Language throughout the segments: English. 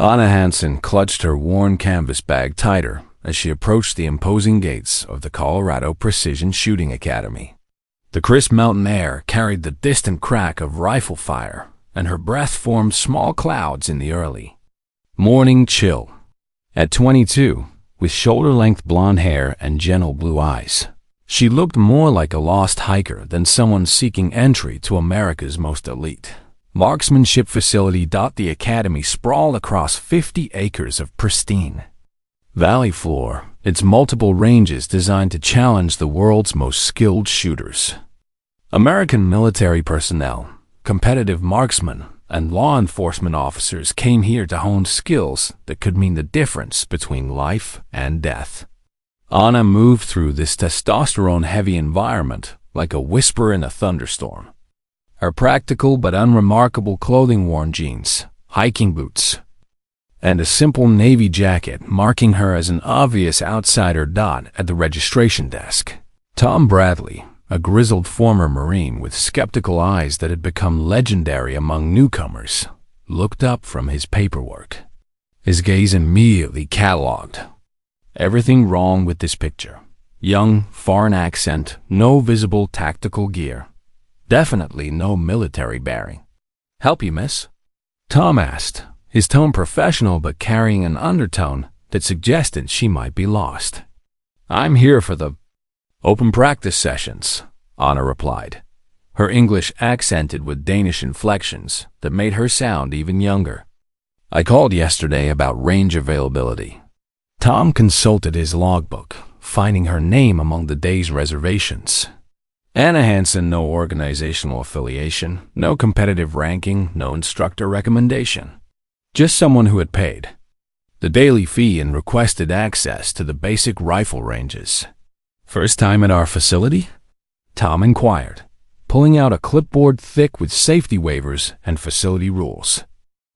Anna Hansen clutched her worn canvas bag tighter as she approached the imposing gates of the Colorado Precision Shooting Academy. The crisp mountain air carried the distant crack of rifle fire, and her breath formed small clouds in the early morning chill. At 22, with shoulder-length blonde hair and gentle blue eyes, she looked more like a lost hiker than someone seeking entry to America's most elite marksmanship facility. The academy sprawled across 50 acres of pristine valley floor, its multiple ranges designed to challenge the world's most skilled shooters. American military personnel, competitive marksmen, and law enforcement officers came here to hone skills that could mean the difference between life and death. Anna moved through this testosterone-heavy environment like a whisper in a thunderstorm. Her practical but unremarkable clothing-worn jeans, hiking boots, and a simple navy jacket marking her as an obvious outsider. At the registration desk, Tom Bradley, a grizzled former Marine with skeptical eyes that had become legendary among newcomers, looked up from his paperwork. His gaze immediately cataloged everything wrong with this picture. Young, foreign accent, no visible tactical gear. Definitely no military bearing. "Help you, miss?" Tom asked, his tone professional but carrying an undertone that suggested she might be lost. "I'm here for the open practice sessions," Anna replied, her English accented with Danish inflections that made her sound even younger. "I called yesterday about range availability." Tom consulted his logbook, finding her name among the day's reservations. Anna Hansen, no organizational affiliation, no competitive ranking, no instructor recommendation. Just someone who had paid the daily fee and requested access to the basic rifle ranges. "First time at our facility?" Tom inquired, pulling out a clipboard thick with safety waivers and facility rules.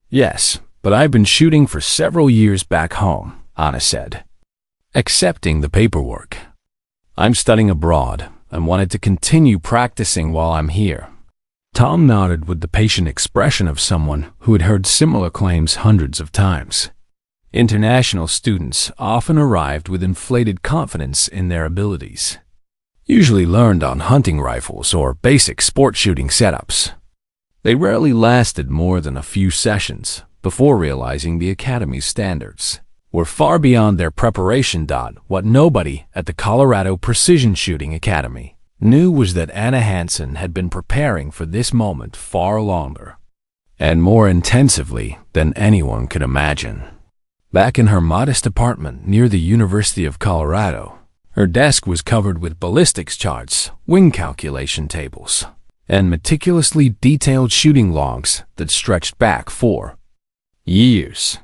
"Yes, but I've been shooting for several years back home," Anna said, accepting the paperwork. "I'm studying abroad and wanted to continue practicing while I'm here." Tom nodded with the patient expression of someone who had heard similar claims hundreds of times. International students often arrived with inflated confidence in their abilities, usually learned on hunting rifles or basic sport shooting setups. They rarely lasted more than a few sessions before realizing the academy's standards were far beyond their preparation. What nobody at the Colorado Precision Shooting Academy knew was that Anna Hansen had been preparing for this moment far longer and more intensively than anyone could imagine. Back in her modest apartment near the University of Colorado, her desk was covered with ballistics charts, wing calculation tables, and meticulously detailed shooting logs that stretched back for years.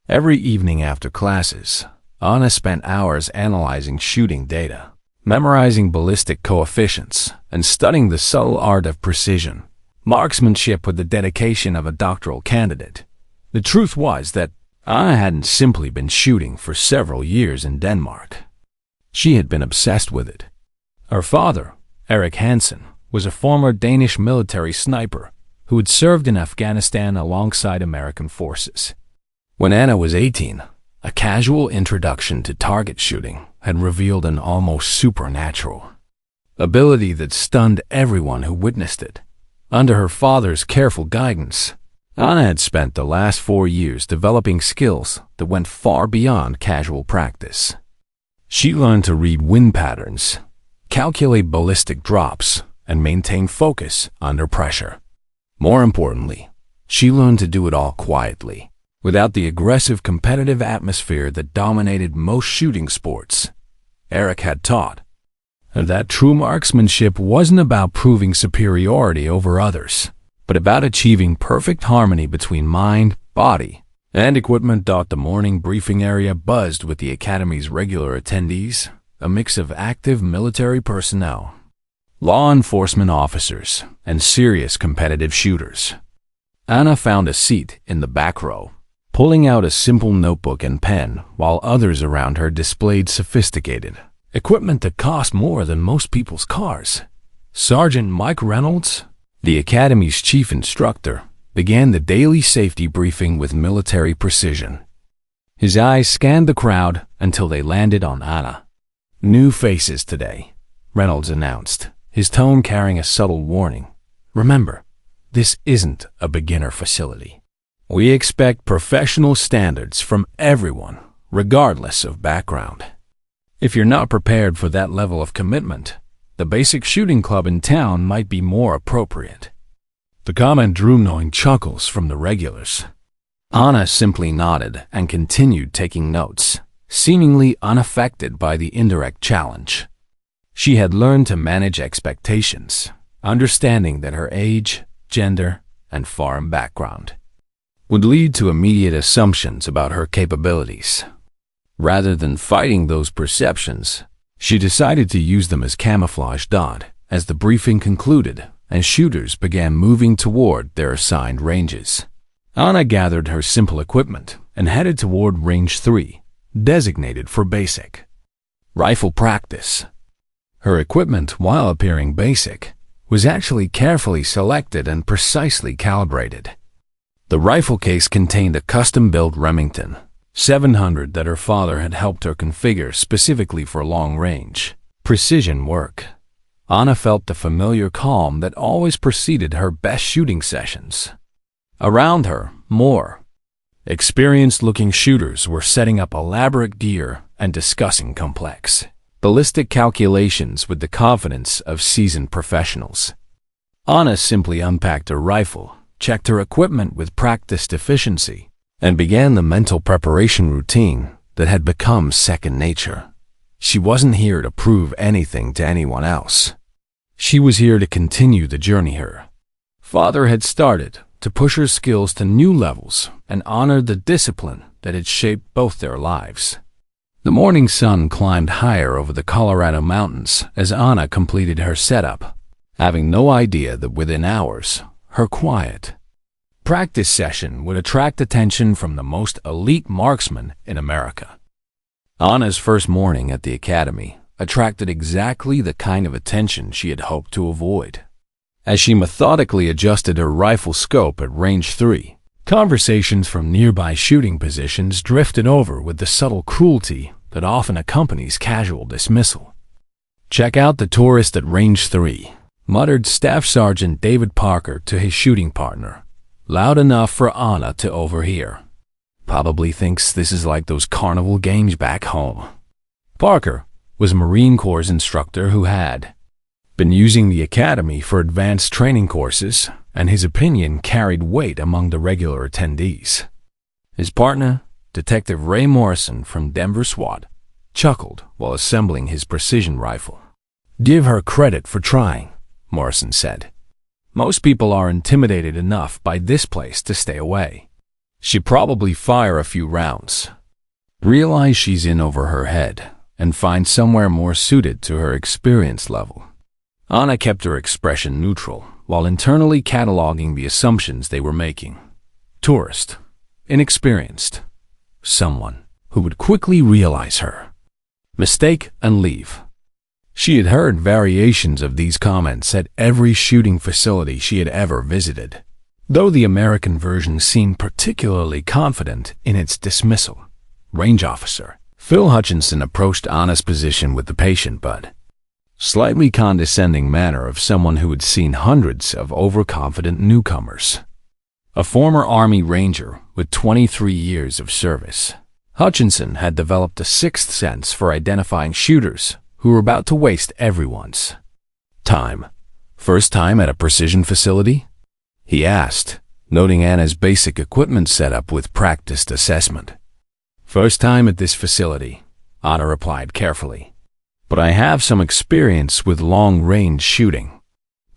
Every evening after classes, Anna spent hours analyzing shooting data, memorizing ballistic coefficients, and studying the subtle art of precision marksmanship with the dedication of a doctoral candidate. The truth was that Anna hadn't simply been shooting for several years in Denmark. She had been obsessed with it. Her father, Erik Hansen, was a former Danish military sniper who had served in Afghanistan alongside American forces. When Anna was 18, a casual introduction to target shooting had revealed an almost supernatural ability that stunned everyone who witnessed it. Under her father's careful guidance, Anna had spent the last 4 years developing skills that went far beyond casual practice. She learned to read wind patterns, calculate ballistic drops, and maintain focus under pressure. More importantly, she learned to do it all quietly, without the aggressive competitive atmosphere that dominated most shooting sports. Erik had taught her that true marksmanship wasn't about proving superiority over others, but about achieving perfect harmony between mind, body, and equipment. The morning briefing area buzzed with the academy's regular attendees, a mix of active military personnel, law enforcement officers, and serious competitive shooters. Anna found a seat in the back row, pulling out a simple notebook and pen while others around her displayed sophisticated equipment that cost more than most people's cars. Sergeant Mike Reynolds, the academy's chief instructor, began the daily safety briefing with military precision. His eyes scanned the crowd until they landed on Anna. "New faces today," Reynolds announced, his tone carrying a subtle warning. "Remember, this isn't a beginner facility. We expect professional standards from everyone, regardless of background. If you're not prepared for that level of commitment, the basic shooting club in town might be more appropriate." The comment drew knowing chuckles from the regulars. Anna simply nodded and continued taking notes, seemingly unaffected by the indirect challenge. She had learned to manage expectations, understanding that her age, gender, and foreign background would lead to immediate assumptions about her capabilities. Rather than fighting those perceptions, she decided to use them as camouflage as the briefing concluded and shooters began moving toward their assigned ranges. Anna gathered her simple equipment and headed toward Range 3, designated for basic rifle practice. Her equipment, while appearing basic, was actually carefully selected and precisely calibrated. The rifle case contained a custom-built Remington 700 that her father had helped her configure specifically for long-range precision work. Anna felt the familiar calm that always preceded her best shooting sessions. Around her, more experienced-looking shooters were setting up elaborate gear and discussing complex ballistic calculations with the confidence of seasoned professionals. Anna simply unpacked her rifle, checked her equipment with practiced efficiency, and began the mental preparation routine that had become second nature. She wasn't here to prove anything to anyone else. She was here to continue the journey her father had started, to push her skills to new levels and honor the discipline that had shaped both their lives. The morning sun climbed higher over the Colorado mountains as Anna completed her setup, having no idea that within hours, her quiet practice session would attract attention from the most elite marksmen in America. Anna's first morning at the academy attracted exactly the kind of attention she had hoped to avoid. As she methodically adjusted her rifle scope at Range 3, conversations from nearby shooting positions drifted over with the subtle cruelty that often accompanies casual dismissal. "Check out the tourist at Range 3, muttered Staff Sergeant David Parker to his shooting partner, loud enough for Anna to overhear. "Probably thinks this is like those carnival games back home." Parker was a Marine Corps instructor who had been using the academy for advanced training courses, and his opinion carried weight among the regular attendees. His partner, Detective Ray Morrison from Denver SWAT, chuckled while assembling his precision rifle. "Give her credit for trying," Morrison said. "Most people are intimidated enough by this place to stay away. She'd probably fire a few rounds, realize she's in over her head, and find somewhere more suited to her experience level." Anna kept her expression neutral while internally cataloging the assumptions they were making. Tourist, inexperienced, someone who would quickly realize her mistake and leave. She had heard variations of these comments at every shooting facility she had ever visited, though the American version seemed particularly confident in its dismissal. Range officer Phil Hutchinson approached Anna's position with the patient but slightly condescending manner of someone who had seen hundreds of overconfident newcomers. A former Army Ranger with 23 years of service, Hutchinson had developed a sixth sense for identifying shooters who were about to waste everyone's time. "First time at a precision facility?" he asked, noting Anna's basic equipment setup with practiced assessment. "First time at this facility," Anna replied carefully. "But I have some experience with long-range shooting."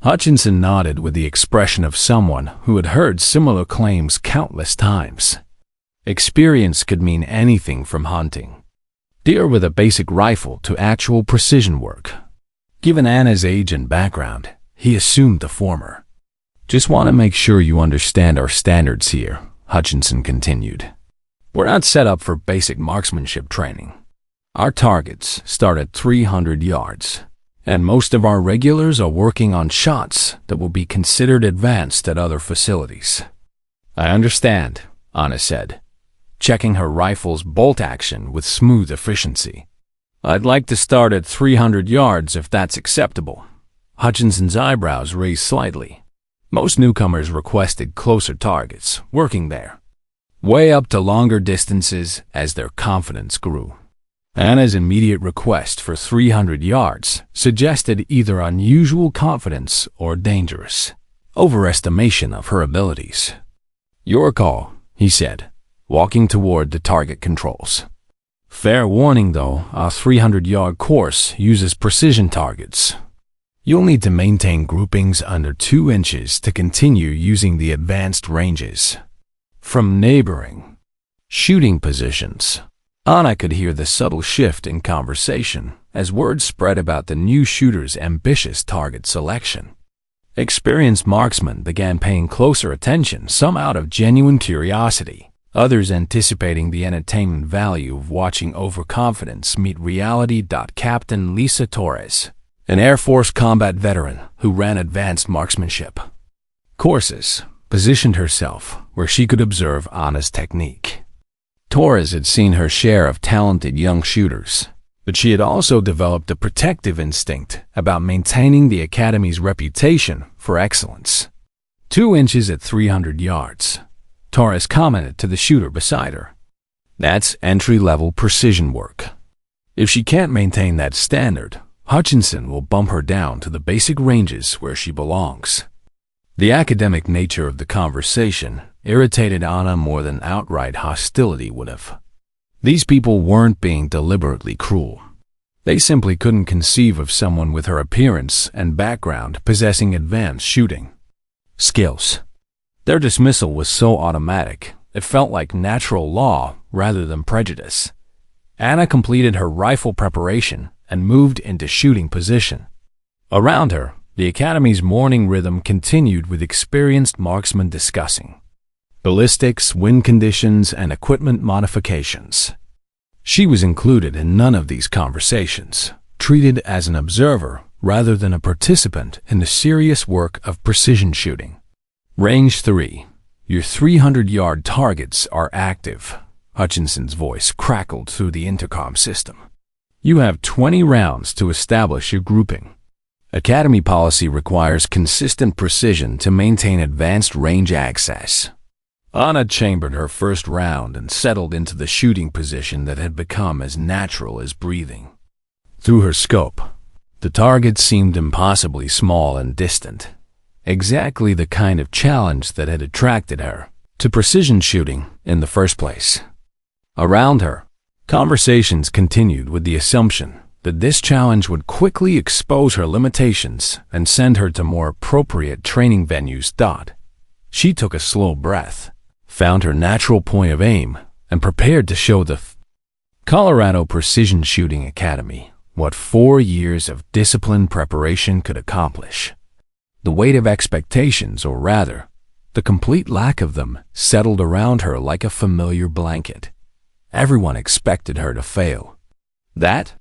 Hutchinson nodded with the expression of someone who had heard similar claims countless times. Experience could mean anything from hunting deer with a basic rifle to actual precision work. Given Anna's age and background, he assumed the former. "Just want to make sure you understand our standards here," Hutchinson continued. "We're not set up for basic marksmanship training. Our targets start at 300 yards, and most of our regulars are working on shots that will be considered advanced at other facilities. "I understand," Anna said, checking her rifle's bolt action with smooth efficiency. "I'd like to start at 300 yards if that's acceptable." Hutchinson's eyebrows raised slightly. Most newcomers requested closer targets, working there way up to longer distances as their confidence grew. Anna's immediate request for 300 yards suggested either unusual confidence or dangerous overestimation of her abilities. "Your call," he said, walking toward the target controls. "Fair warning though, our 300-yard course uses precision targets. You'll need to maintain groupings under 2 inches to continue using the advanced ranges from neighboring shooting positions." Anna could hear the subtle shift in conversation as word spread about the new shooter's ambitious target selection. Experienced marksmen began paying closer attention, some out of genuine curiosity, others anticipating the entertainment value of watching overconfidence meet reality. Captain Lisa Torres, an Air Force combat veteran who ran advanced marksmanship courses, positioned herself where she could observe Anna's technique. Torres had seen her share of talented young shooters, but she had also developed a protective instinct about maintaining the Academy's reputation for excellence. 2 inches at 300 yards, Torres commented to the shooter beside her. "That's entry-level precision work. If she can't maintain that standard, Hutchinson will bump her down to the basic ranges where she belongs." The academic nature of the conversation irritated Anna more than outright hostility would have. These people weren't being deliberately cruel. They simply couldn't conceive of someone with her appearance and background possessing advanced shooting skills. Their dismissal was so automatic, it felt like natural law rather than prejudice. Anna completed her rifle preparation and moved into shooting position. Around her, the Academy's morning rhythm continued with experienced marksmen discussing ballistics, wind conditions, and equipment modifications. She was included in none of these conversations, treated as an observer rather than a participant in the serious work of precision shooting. "Range 3. Your 300-yard targets are active," Hutchinson's voice crackled through the intercom system. "You have 20 rounds to establish your grouping. Academy policy requires consistent precision to maintain advanced range access." Anna chambered her first round and settled into the shooting position that had become as natural as breathing. Through her scope, the target seemed impossibly small and distant, exactly the kind of challenge that had attracted her to precision shooting in the first place. Around her, conversations continued with the assumption that this challenge would quickly expose her limitations and send her to more appropriate training venues. She took a slow breath, found her natural point of aim, and prepared to show the Colorado Precision Shooting Academy what 4 years of disciplined preparation could accomplish. The weight of expectations, or rather, the complete lack of them, settled around her like a familiar blanket. Everyone expected her to fail. That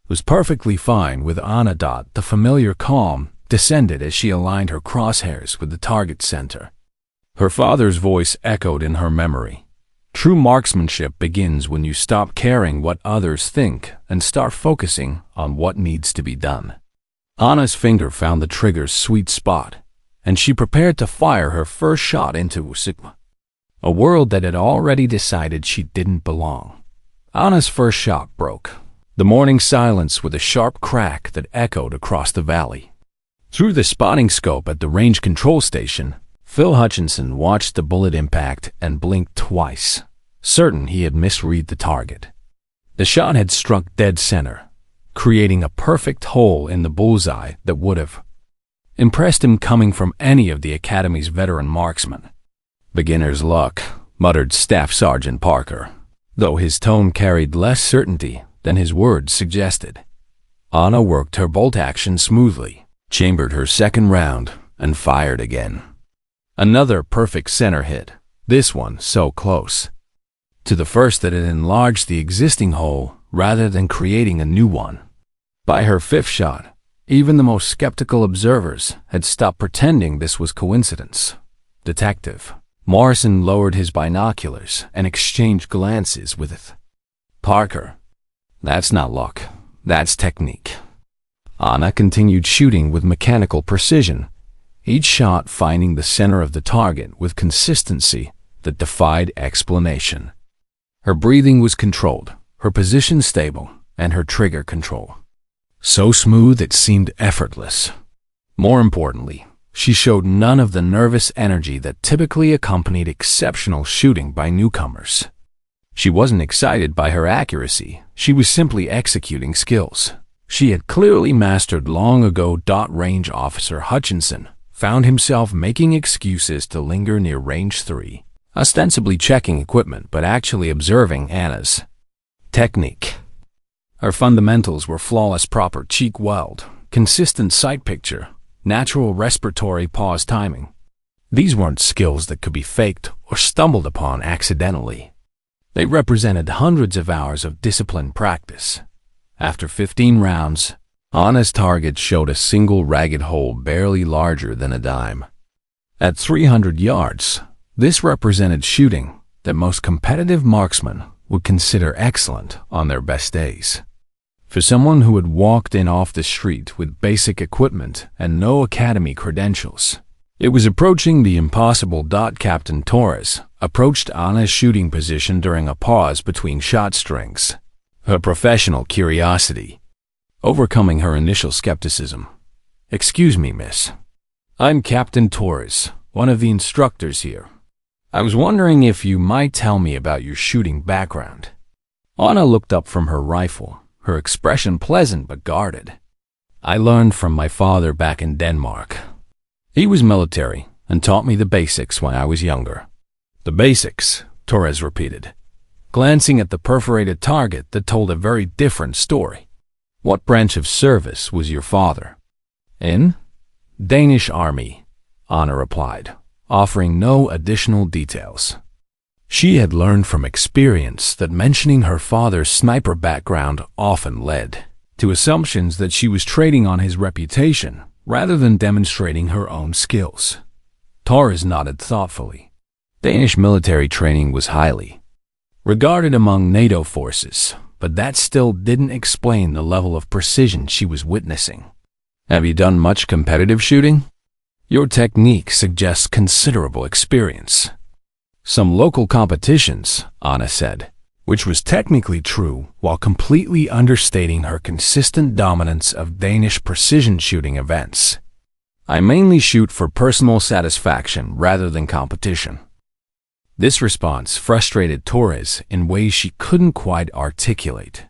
was perfectly fine with Anna. The familiar calm descended as she aligned her crosshairs with the target center. Her father's voice echoed in her memory. "True marksmanship begins when you stop caring what others think and start focusing on what needs to be done." Anna's finger found the trigger's sweet spot, and she prepared to fire her first shot into Sigma, a world that had already decided she didn't belong. Anna's first shot broke the morning silence with a sharp crack that echoed across the valley. Through the spotting scope at the range control station, Phil Hutchinson watched the bullet impact and blinked twice, certain he had misread the target. The shot had struck dead center, creating a perfect hole in the bullseye that would have impressed him coming from any of the Academy's veteran marksmen. "Beginner's luck," muttered Staff Sergeant Parker, though his tone carried less certainty than his words suggested. Anna worked her bolt action smoothly, chambered her second round, and fired again. Another perfect center hit, this one so close to the first that it enlarged the existing hole rather than creating a new one. By her fifth shot, even the most skeptical observers had stopped pretending this was coincidence. Detective Morrison lowered his binoculars and exchanged glances with Parker. That's not luck. That's technique. Anna continued shooting with mechanical precision, each shot finding the center of the target with consistency that defied explanation. Her breathing was controlled, her position stable, and her trigger control so smooth it seemed effortless. More importantly, she showed none of the nervous energy that typically accompanied exceptional shooting by newcomers. She wasn't excited by her accuracy, she was simply executing skills she had clearly mastered long ago. Range Officer Hutchinson found himself making excuses to linger near Range 3, ostensibly checking equipment but actually observing Anna's technique. Her fundamentals were flawless proper cheek weld, consistent sight picture, natural respiratory pause timing. These weren't skills that could be faked or stumbled upon accidentally. They represented hundreds of hours of disciplined practice. After 15 rounds, Anna's target showed a single ragged hole barely larger than a dime. At 300 yards, this represented shooting that most competitive marksmen would consider excellent on their best days. For someone who had walked in off the street with basic equipment and no academy credentials, it was approaching the impossible. Captain Torres approached Anna's shooting position during a pause between shot strings, her professional curiosity overcoming her initial skepticism. "Excuse me, miss. I'm Captain Torres, one of the instructors here. I was wondering if you might tell me about your shooting background." Anna looked up from her rifle, her expression pleasant but guarded. "I learned from my father back in Denmark. He was military and taught me the basics when I was younger." "The basics," Torres repeated, glancing at the perforated target that told a very different story. "What branch of service was your father?" "In Danish Army," Anna replied, offering no additional details. She had learned from experience that mentioning her father's sniper background often led to assumptions that she was trading on his reputation rather than demonstrating her own skills. Torres nodded thoughtfully. Danish military training was highly regarded among NATO forces, but that still didn't explain the level of precision she was witnessing. "Have you done much competitive shooting?" "Your technique suggests considerable experience." "Some local competitions," Anna said, which was technically true while completely understating her consistent dominance of Danish precision shooting events. "I mainly shoot for personal satisfaction rather than competition." This response frustrated Torres in ways she couldn't quite articulate.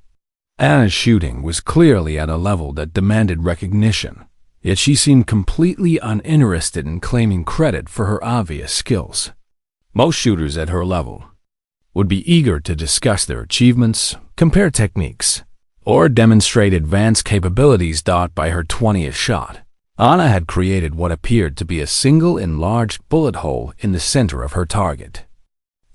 Anna's shooting was clearly at a level that demanded recognition, yet she seemed completely uninterested in claiming credit for her obvious skills. Most shooters at her level would be eager to discuss their achievements, compare techniques, or demonstrate advanced capabilities. By her 20th shot, Anna had created what appeared to be a single enlarged bullet hole in the center of her target.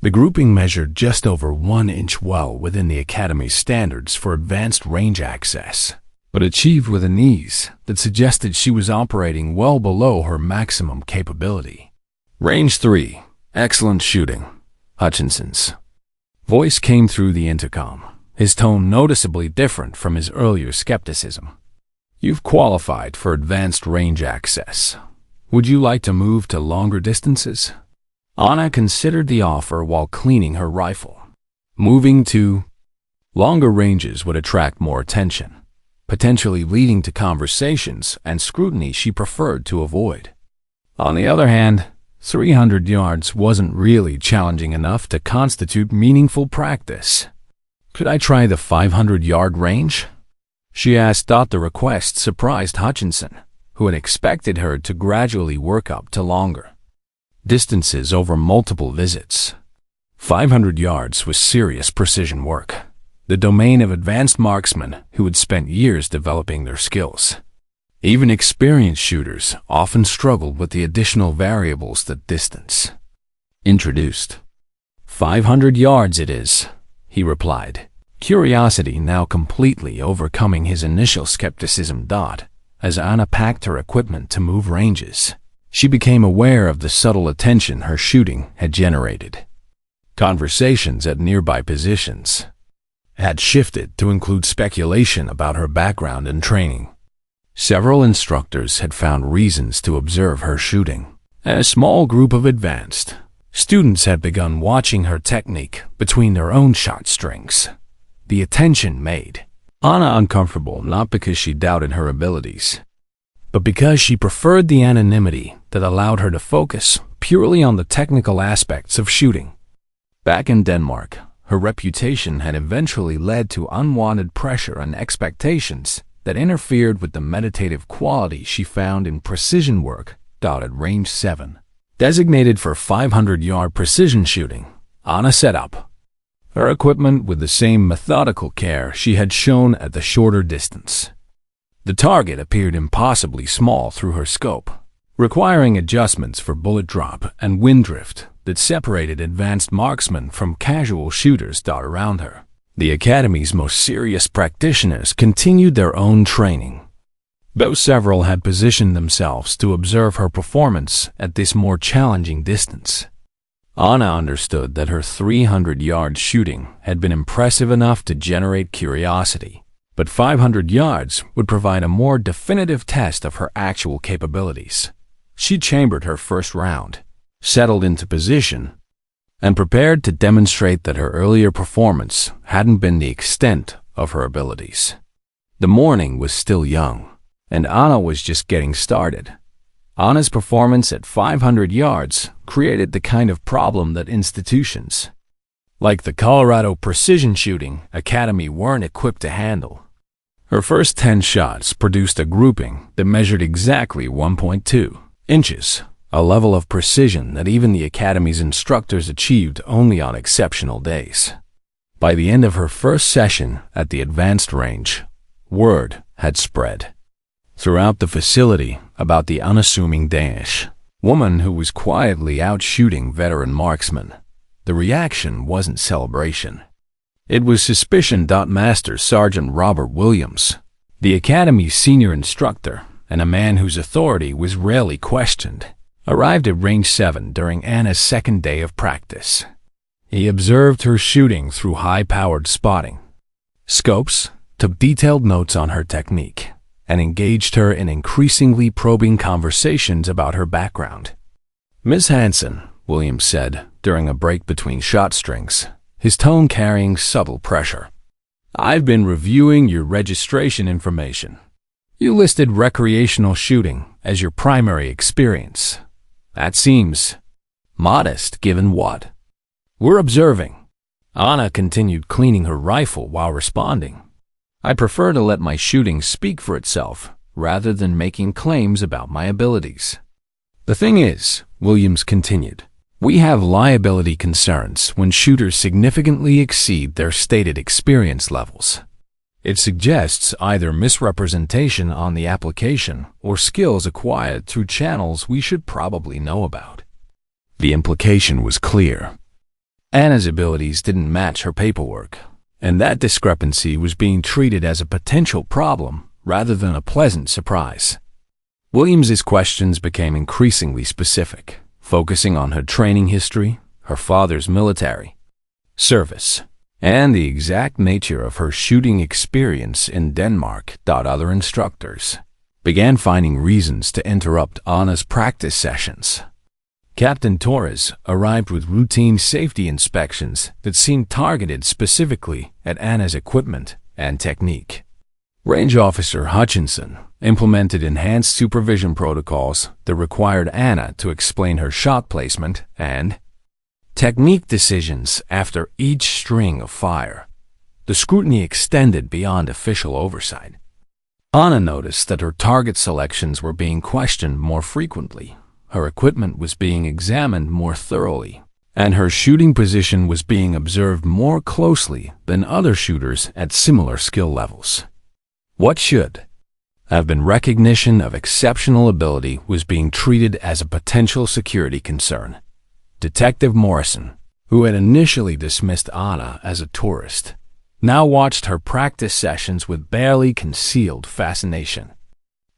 The grouping measured just over 1 inch, well within the Academy's standards for advanced range access, but achieved with an ease that suggested she was operating well below her maximum capability. "Range 3. Excellent shooting," Hutchinson's voice came through the intercom, his tone noticeably different from his earlier skepticism. "You've qualified for advanced range access. Would you like to move to longer distances?" Anna considered the offer while cleaning her rifle. Moving to longer ranges would attract more attention, potentially leading to conversations and scrutiny she preferred to avoid. On the other hand, 300 yards wasn't really challenging enough to constitute meaningful practice. "Could I try the 500-yard range?" she asked. The request surprised Hutchinson, who had expected her to gradually work up to longer distances over multiple visits. 500 yards was serious precision work, the domain of advanced marksmen who had spent years developing their skills. Even experienced shooters often struggled with the additional variables that distance introduced. 500 yards it is, he replied, curiosity now completely overcoming his initial skepticism. As Anna packed her equipment to move ranges, She became aware of the subtle attention her shooting had generated. Conversations at nearby positions had shifted to include speculation about her background and training. Several instructors had found reasons to observe her shooting. A small group of advanced students had begun watching her technique between their own shot strings. The attention made Anna uncomfortable, not because she doubted her abilities, but because she preferred the anonymity that allowed her to focus purely on the technical aspects of shooting. Back in Denmark, her reputation had eventually led to unwanted pressure and expectations that interfered with the meditative quality she found in precision work at range 7. Designated for 500-yard precision shooting, Anna set up her equipment with the same methodical care she had shown at the shorter distance. The target appeared impossibly small through her scope, requiring adjustments for bullet drop and wind drift that separated advanced marksmen from casual shooters around her. The Academy's most serious practitioners continued their own training, though several had positioned themselves to observe her performance at this more challenging distance. Anna understood that her 300-yard shooting had been impressive enough to generate curiosity, but 500 yards would provide a more definitive test of her actual capabilities. She chambered her first round, settled into position, and prepared to demonstrate that her earlier performance hadn't been the extent of her abilities. The morning was still young, and Anna was just getting started. Anna's performance at 500 yards created the kind of problem that institutions like the Colorado Precision Shooting Academy weren't equipped to handle. Her first 10 shots produced a grouping that measured exactly 1.2 inches, a level of precision that even the Academy's instructors achieved only on exceptional days. By the end of her first session at the advanced range, word had spread throughout the facility about the unassuming Danish woman who was quietly out shooting veteran marksmen. The reaction wasn't celebration. It was suspicion. Master Sergeant Robert Williams, the Academy's senior instructor and a man whose authority was rarely questioned, arrived at range 7 during Anna's second day of practice. He observed her shooting through high-powered spotting scopes, took detailed notes on her technique, and engaged her in increasingly probing conversations about her background. "Miss Hansen," Williams said during a break between shot strings, his tone carrying subtle pressure, "I've been reviewing your registration information. You listed recreational shooting as your primary experience. That seems modest given what we're observing." Anna continued cleaning her rifle while responding. "I prefer to let my shooting speak for itself rather than making claims about my abilities. The thing is," Williams continued, "we have liability concerns when shooters significantly exceed their stated experience levels. It suggests either misrepresentation on the application or skills acquired through channels we should probably know about." The implication was clear. Anna's abilities didn't match her paperwork, and that discrepancy was being treated as a potential problem rather than a pleasant surprise. Williams's questions became increasingly specific, focusing on her training history, her father's military service, and the exact nature of her shooting experience in Denmark. Other instructors began finding reasons to interrupt Anna's practice sessions. Captain Torres arrived with routine safety inspections that seemed targeted specifically at Anna's equipment and technique. Range Officer Hutchinson implemented enhanced supervision protocols that required Anna to explain her shot placement and technique decisions after each string of fire. The scrutiny extended beyond official oversight. Anna noticed that her target selections were being questioned more frequently. Her equipment was being examined more thoroughly, and her shooting position was being observed more closely than other shooters at similar skill levels. What should have been recognition of exceptional ability was being treated as a potential security concern. Detective Morrison, who had initially dismissed Anna as a tourist, now watched her practice sessions with barely concealed fascination.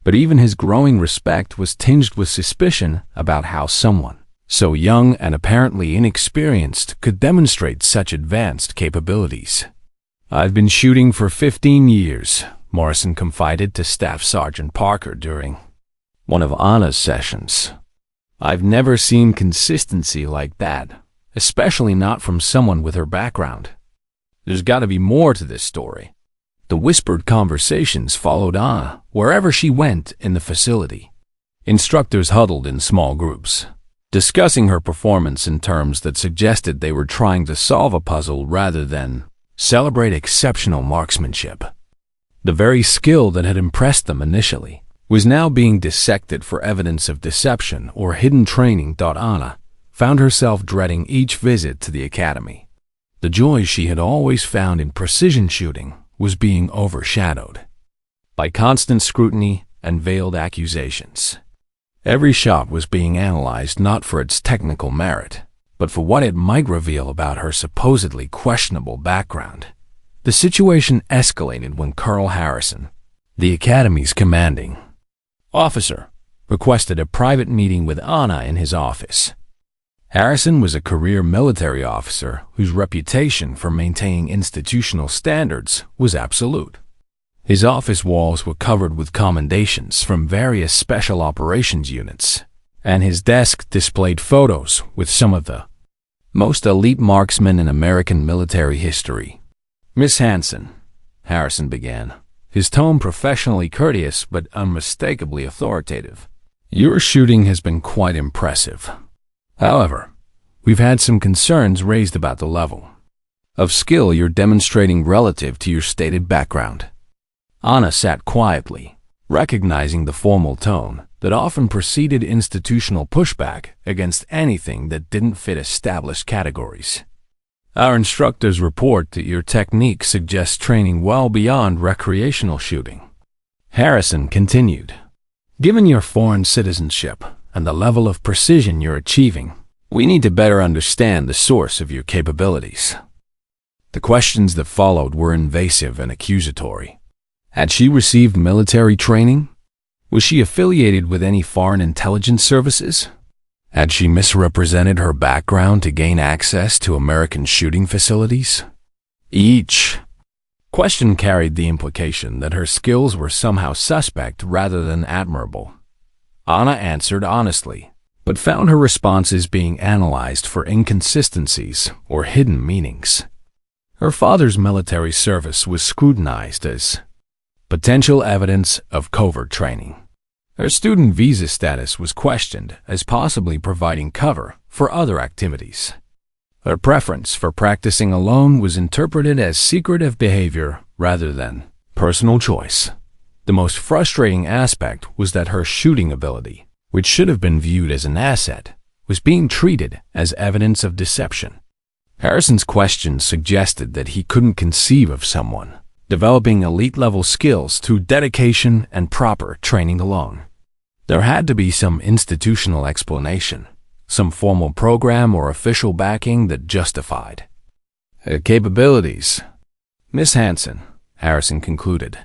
But even his growing respect was tinged with suspicion about how someone so young and apparently inexperienced could demonstrate such advanced capabilities. "I've been shooting for 15 years, Morrison confided to Staff Sergeant Parker during one of Anna's sessions. "I've never seen consistency like that, especially not from someone with her background. There's got to be more to this story." The whispered conversations followed Anna wherever she went in the facility. Instructors huddled in small groups, discussing her performance in terms that suggested they were trying to solve a puzzle rather than celebrate exceptional marksmanship. The very skill that had impressed them initially was now being dissected for evidence of deception or hidden training. Anna found herself dreading each visit to the academy. The joy she had always found in precision shooting was being overshadowed by constant scrutiny and veiled accusations. Every shot was being analyzed not for its technical merit, but for what it might reveal about her supposedly questionable background. The situation escalated when Colonel Harrison, the Academy's commanding officer, requested a private meeting with Anna in his office. Harrison was a career military officer whose reputation for maintaining institutional standards was absolute. His office walls were covered with commendations from various special operations units, and his desk displayed photos with some of the most elite marksmen in American military history. "Miss Hanson," Harrison began, his tone professionally courteous but unmistakably authoritative, "your shooting has been quite impressive. However, we've had some concerns raised about the level of skill you're demonstrating relative to your stated background." Anna sat quietly, recognizing the formal tone that often preceded institutional pushback against anything that didn't fit established categories. "Our instructors report that your technique suggests training well beyond recreational shooting," Harrison continued. "Given your foreign citizenship and the level of precision you're achieving, we need to better understand the source of your capabilities." The questions that followed were invasive and accusatory. Had she received military training? Was she affiliated with any foreign intelligence services? Had she misrepresented her background to gain access to American shooting facilities? Each question carried the implication that her skills were somehow suspect rather than admirable. Anna answered honestly, but found her responses being analyzed for inconsistencies or hidden meanings. Her father's military service was scrutinized as potential evidence of covert training. Her student visa status was questioned as possibly providing cover for other activities. Her preference for practicing alone was interpreted as secretive behavior rather than personal choice. The most frustrating aspect was that her shooting ability, which should have been viewed as an asset, was being treated as evidence of deception. Harrison's questions suggested that he couldn't conceive of someone developing elite-level skills through dedication and proper training alone. There had to be some institutional explanation, some formal program or official backing that justified her capabilities. "Miss Hanson," Harrison concluded,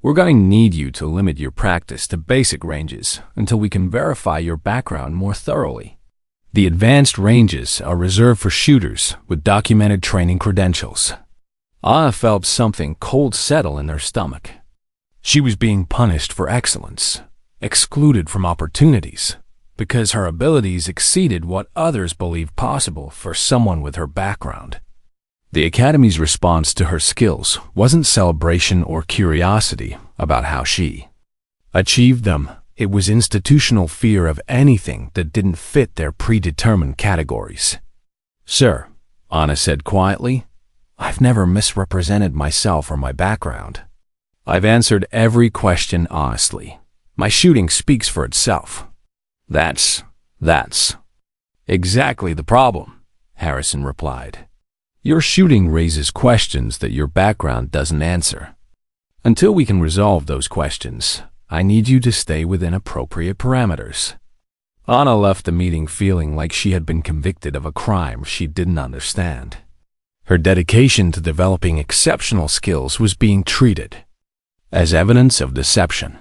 "we're going to need you to limit your practice to basic ranges until we can verify your background more thoroughly. The advanced ranges are reserved for shooters with documented training credentials." Anna felt something cold settle in her stomach. She was being punished for excellence, excluded from opportunities, because her abilities exceeded what others believed possible for someone with her background. The Academy's response to her skills wasn't celebration or curiosity about how she achieved them. It was institutional fear of anything that didn't fit their predetermined categories. "Sir," Anna said quietly, "I've never misrepresented myself or my background. I've answered every question honestly. My shooting speaks for itself." That's exactly the problem," Harrison replied. "Your shooting raises questions that your background doesn't answer. Until we can resolve those questions, I need you to stay within appropriate parameters." Anna left the meeting feeling like she had been convicted of a crime she didn't understand. Her dedication to developing exceptional skills was being treated as evidence of deception.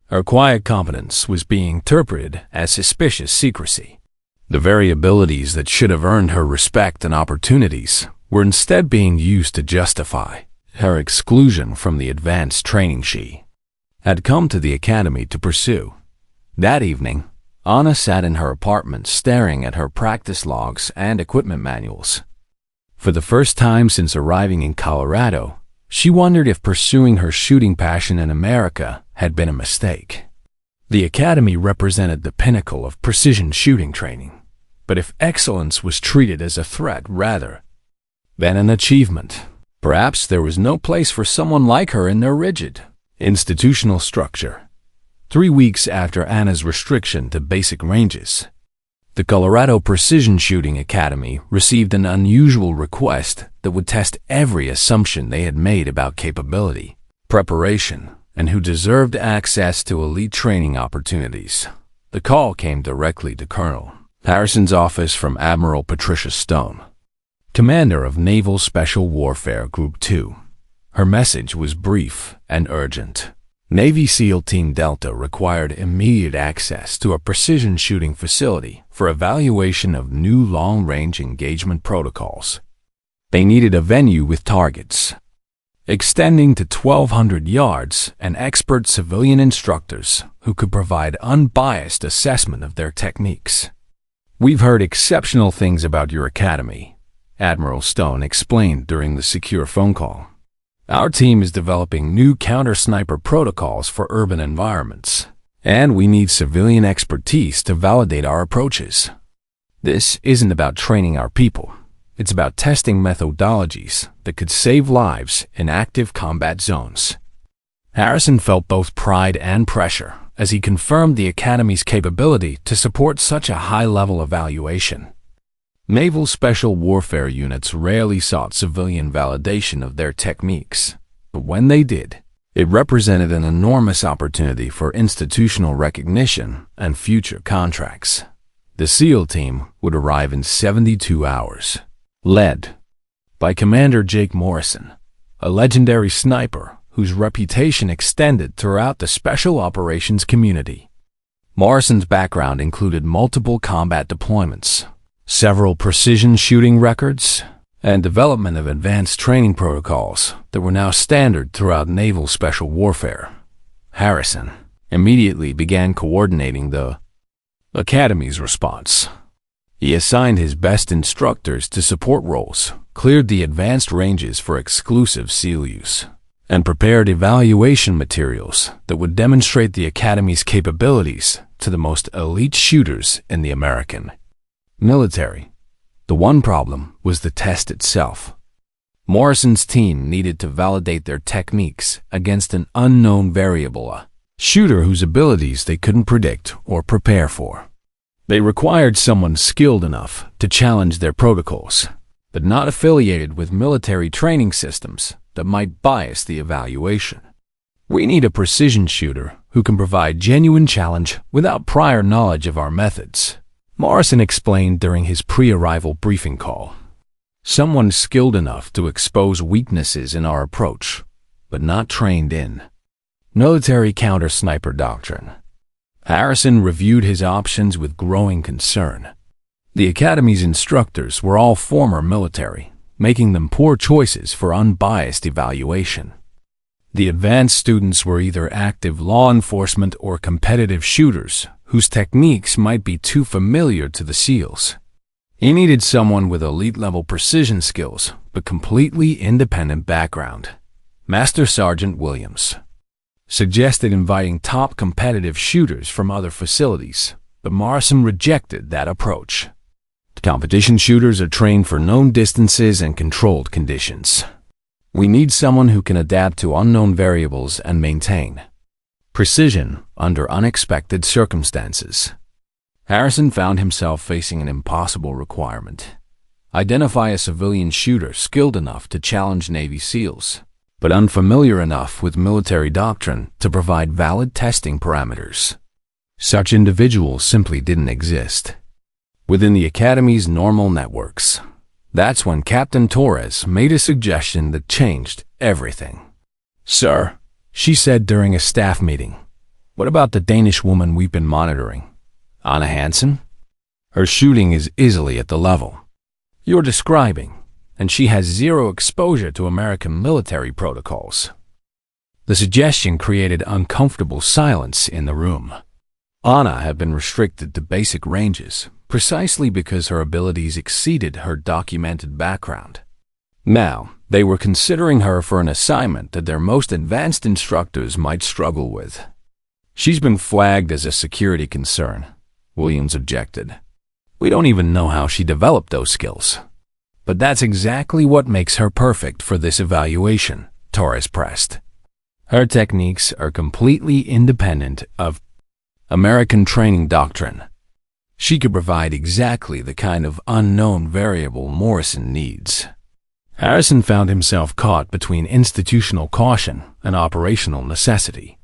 Her quiet competence was being interpreted as suspicious secrecy. The very abilities that should have earned her respect and opportunities were instead being used to justify her exclusion from the advanced training she had come to the academy to pursue. That evening, Anna sat in her apartment staring at her practice logs and equipment manuals. For the first time since arriving in Colorado, she wondered if pursuing her shooting passion in America had been a mistake. The academy represented the pinnacle of precision shooting training, but if excellence was treated as a threat rather than an achievement, perhaps there was no place for someone like her in their rigid institutional structure. 3 weeks after Anna's restriction to basic ranges, the Colorado Precision Shooting Academy received an unusual request that would test every assumption they had made about capability, preparation, and who deserved access to elite training opportunities. The call came directly to Colonel Harrison's office from Admiral Patricia Stone, commander of Naval Special Warfare Group 2. Her message was brief and urgent. Navy SEAL Team Delta required immediate access to a precision shooting facility for evaluation of new long-range engagement protocols. They needed a venue with targets extending to 1,200 yards and expert civilian instructors who could provide unbiased assessment of their techniques. "We've heard exceptional things about your academy," Admiral Stone explained during the secure phone call. "Our team is developing new counter-sniper protocols for urban environments, and we need civilian expertise to validate our approaches. This isn't about training our people. It's about testing methodologies that could save lives in active combat zones." Harrison felt both pride and pressure as he confirmed the Academy's capability to support such a high-level evaluation. Naval Special Warfare units rarely sought civilian validation of their techniques, but when they did, it represented an enormous opportunity for institutional recognition and future contracts. The SEAL team would arrive in 72 hours, led by Commander Jake Morrison, a legendary sniper whose reputation extended throughout the special operations community. Morrison's background included multiple combat deployments, several precision shooting records, and development of advanced training protocols that were now standard throughout naval special warfare. Harrison immediately began coordinating the Academy's response. He assigned his best instructors to support roles, cleared the advanced ranges for exclusive SEAL use, and prepared evaluation materials that would demonstrate the Academy's capabilities to the most elite shooters in the American military. The one problem was the test itself. Morrison's team needed to validate their techniques against an unknown variable, a shooter whose abilities they couldn't predict or prepare for. They required someone skilled enough to challenge their protocols, but not affiliated with military training systems that might bias the evaluation. "We need a precision shooter who can provide genuine challenge without prior knowledge of our methods," Morrison explained during his pre-arrival briefing call. "Someone skilled enough to expose weaknesses in our approach, but not trained in military counter-sniper doctrine." Harrison reviewed his options with growing concern. The Academy's instructors were all former military, making them poor choices for unbiased evaluation. The advanced students were either active law enforcement or competitive shooters whose techniques might be too familiar to the SEALs. He needed someone with elite-level precision skills but completely independent background. Master Sergeant Williams suggested inviting top competitive shooters from other facilities, but Morrison rejected that approach. Competition shooters are trained for known distances and controlled conditions. "We need someone who can adapt to unknown variables and maintain precision under unexpected circumstances." Harrison found himself facing an impossible requirement. Identify a civilian shooter skilled enough to challenge Navy SEALs, but unfamiliar enough with military doctrine to provide valid testing parameters. Such individuals simply didn't exist within the Academy's normal networks. That's when Captain Torres made a suggestion that changed everything. "Sir," she said during a staff meeting, What about the Danish woman we've been monitoring? Anna Hansen? Her shooting is easily at the level you're describing, and she has zero exposure to American military protocols. The suggestion created uncomfortable silence in the room. Anna had been restricted to basic ranges precisely because her abilities exceeded her documented background. Now, they were considering her for an assignment that their most advanced instructors might struggle with. She's been flagged as a security concern, Williams objected. We don't even know how she developed those skills. But that's exactly what makes her perfect for this evaluation, Torres pressed. Her techniques are completely independent of American training doctrine. She could provide exactly the kind of unknown variable Morrison needs. Harrison found himself caught between institutional caution and operational necessity.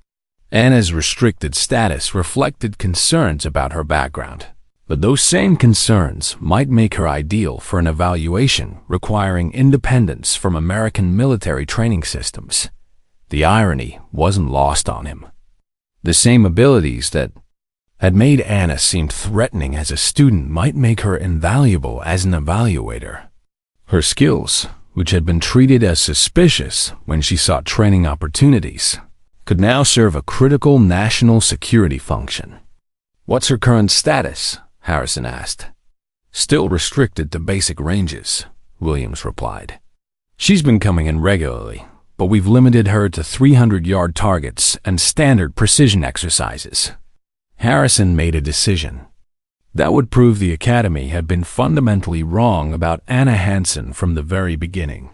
Anna's restricted status reflected concerns about her background, but those same concerns might make her ideal for an evaluation requiring independence from American military training systems. The irony wasn't lost on him. The same abilities that had made Anna seem threatening as a student might make her invaluable as an evaluator. Her skills, which had been treated as suspicious when she sought training opportunities, could now serve a critical national security function. What's her current status? Harrison asked. Still restricted to basic ranges, Williams replied. She's been coming in regularly, but we've limited her to 300-yard targets and standard precision exercises. Harrison made a decision. That would prove the Academy had been fundamentally wrong about Anna Hansen from the very beginning.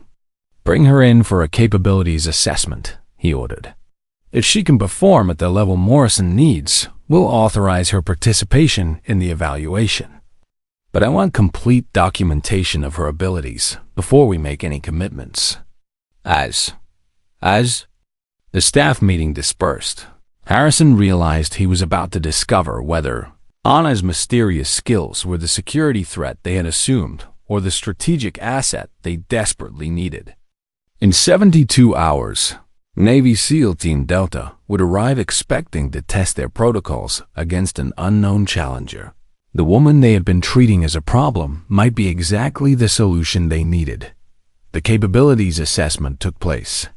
Bring her in for a capabilities assessment, he ordered. If she can perform at the level Morrison needs, we'll authorize her participation in the evaluation. But I want complete documentation of her abilities before we make any commitments. As the staff meeting dispersed, Harrison realized he was about to discover whether Anna's mysterious skills were the security threat they had assumed or the strategic asset they desperately needed. In 72 hours, Navy SEAL Team Delta would arrive expecting to test their protocols against an unknown challenger. The woman they had been treating as a problem might be exactly the solution they needed. The capabilities assessment took place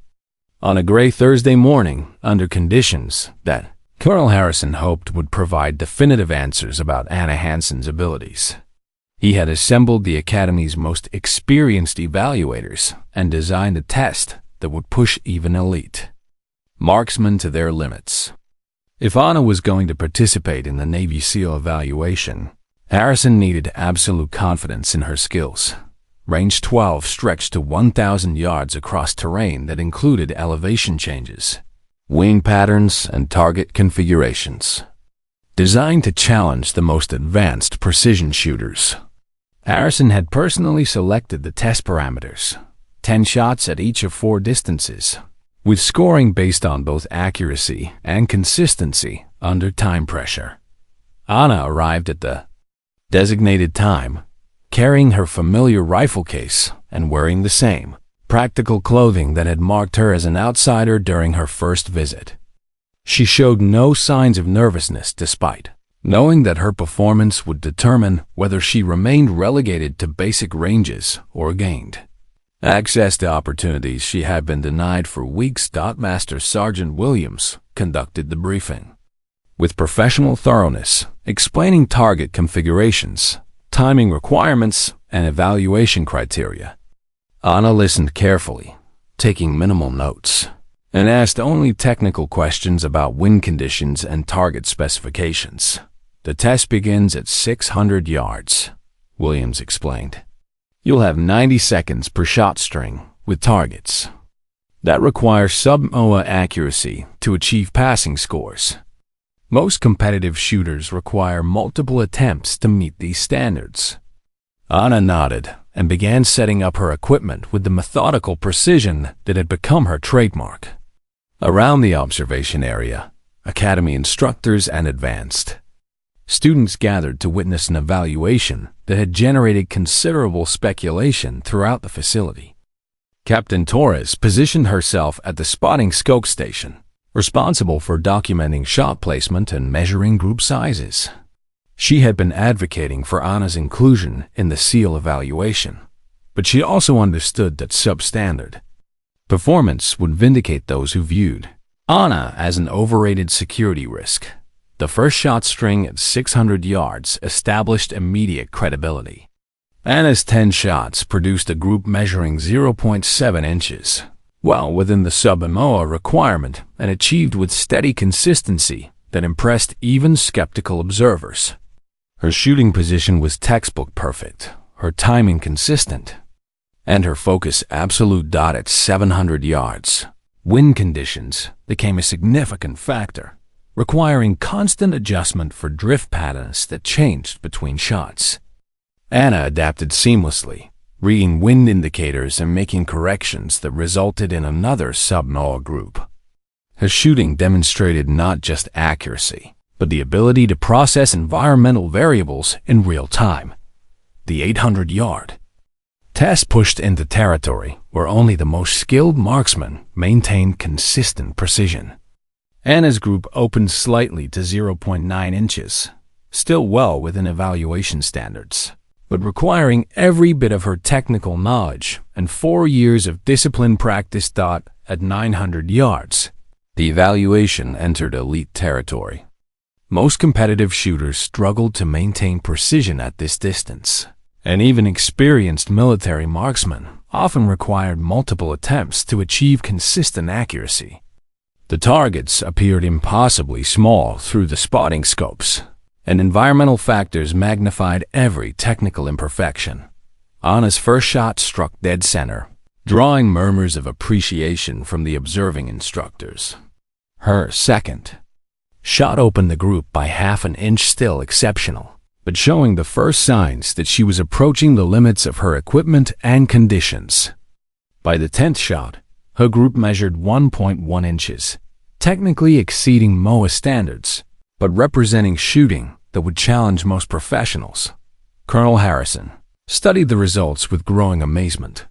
on a gray Thursday morning under conditions that Colonel Harrison hoped would provide definitive answers about Anna Hansen's abilities. He had assembled the Academy's most experienced evaluators and designed a test that would push even elite marksmen to their limits. If Anna was going to participate in the Navy SEAL evaluation, Harrison needed absolute confidence in her skills. Range 12 stretched to 1,000 yards across terrain that included elevation changes, wing patterns, and target configurations. Designed to challenge the most advanced precision shooters, Harrison had personally selected the test parameters, 10 shots at each of 4 distances, with scoring based on both accuracy and consistency under time pressure. Anna arrived at the designated time, carrying her familiar rifle case and wearing the same practical clothing that had marked her as an outsider during her first visit. She showed no signs of nervousness despite knowing that her performance would determine whether she remained relegated to basic ranges or gained access to opportunities she had been denied for weeks. Master Sergeant Williams conducted the briefing with professional thoroughness, explaining target configurations, timing requirements, and evaluation criteria. Anna listened carefully, taking minimal notes, and asked only technical questions about wind conditions and target specifications. The test begins at 600 yards, Williams explained. You'll have 90 seconds per shot string with targets that require sub-MOA accuracy to achieve passing scores. Most competitive shooters require multiple attempts to meet these standards. Anna nodded and began setting up her equipment with the methodical precision that had become her trademark. Around the observation area, Academy instructors and advanced students gathered to witness an evaluation that had generated considerable speculation throughout the facility. Captain Torres positioned herself at the spotting scope station, responsible for documenting shot placement and measuring group sizes. She had been advocating for Anna's inclusion in the SEAL evaluation, but she also understood that substandard performance would vindicate those who viewed Anna as an overrated security risk. The first shot string at 600 yards established immediate credibility. Anna's 10 shots produced a group measuring 0.7 inches, well within the sub-MOA requirement and achieved with steady consistency that impressed even skeptical observers. Her shooting position was textbook perfect, her timing consistent, and her focus absolute. At 700 yards, wind conditions became a significant factor, requiring constant adjustment for drift patterns that changed between shots. Anna adapted seamlessly, reading wind indicators and making corrections that resulted in another sub-MOA group. Her shooting demonstrated not just accuracy, but the ability to process environmental variables in real time. The 800-yard test pushed into territory where only the most skilled marksmen maintained consistent precision. Anna's group opened slightly to 0.9 inches, still well within evaluation standards, but requiring every bit of her technical knowledge and 4 years of disciplined practice. At 900 yards, the evaluation entered elite territory. Most competitive shooters struggled to maintain precision at this distance, and even experienced military marksmen often required multiple attempts to achieve consistent accuracy. The targets appeared impossibly small through the spotting scopes, and environmental factors magnified every technical imperfection. Anna's first shot struck dead center, drawing murmurs of appreciation from the observing instructors. Her second shot opened the group by half an inch, still exceptional, but showing the first signs that she was approaching the limits of her equipment and conditions. By the 10th shot, her group measured 1.1 inches, technically exceeding MOA standards, but representing shooting that would challenge most professionals. Colonel Harrison studied the results with growing amazement.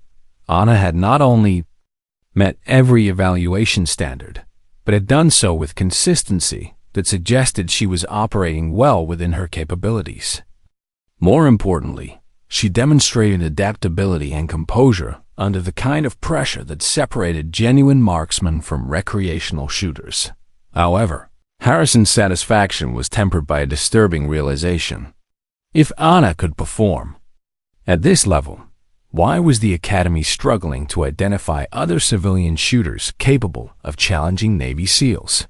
Anna had not only met every evaluation standard, but had done so with consistency that suggested she was operating well within her capabilities. More importantly, she demonstrated adaptability and composure under the kind of pressure that separated genuine marksmen from recreational shooters. However, Harrison's satisfaction was tempered by a disturbing realization. If Anna could perform at this level, why was the Academy struggling to identify other civilian shooters capable of challenging Navy SEALs?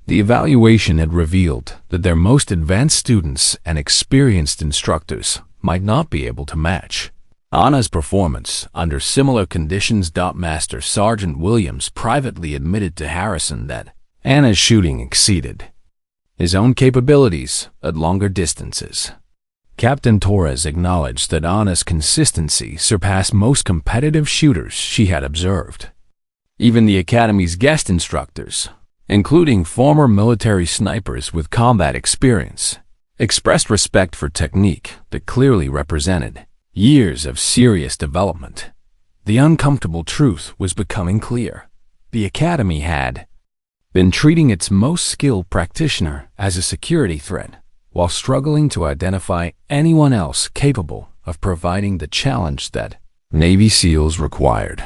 The evaluation had revealed that their most advanced students and experienced instructors might not be able to match Anna's performance under similar conditions. Master Sergeant Williams privately admitted to Harrison that Anna's shooting exceeded his own capabilities at longer distances. Captain Torres acknowledged that Anna's consistency surpassed most competitive shooters she had observed. Even the Academy's guest instructors, including former military snipers with combat experience, expressed respect for technique that clearly represented years of serious development. The uncomfortable truth was becoming clear. The Academy had been treating its most skilled practitioner as a security threat, while struggling to identify anyone else capable of providing the challenge that Navy SEALs required.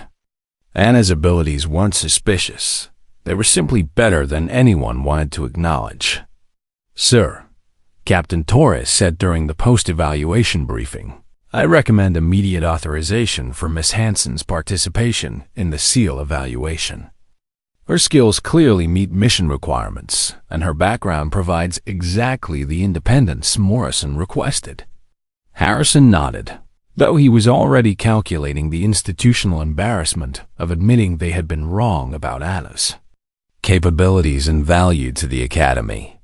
Anna's abilities weren't suspicious. They were simply better than anyone wanted to acknowledge. "Sir," Captain Torres said during the post-evaluation briefing, "I recommend immediate authorization for Miss Hansen's participation in the SEAL evaluation. Her skills clearly meet mission requirements, and her background provides exactly the independence Morrison requested." Harrison nodded, though he was already calculating the institutional embarrassment of admitting they had been wrong about Anna's capabilities and value to the Academy.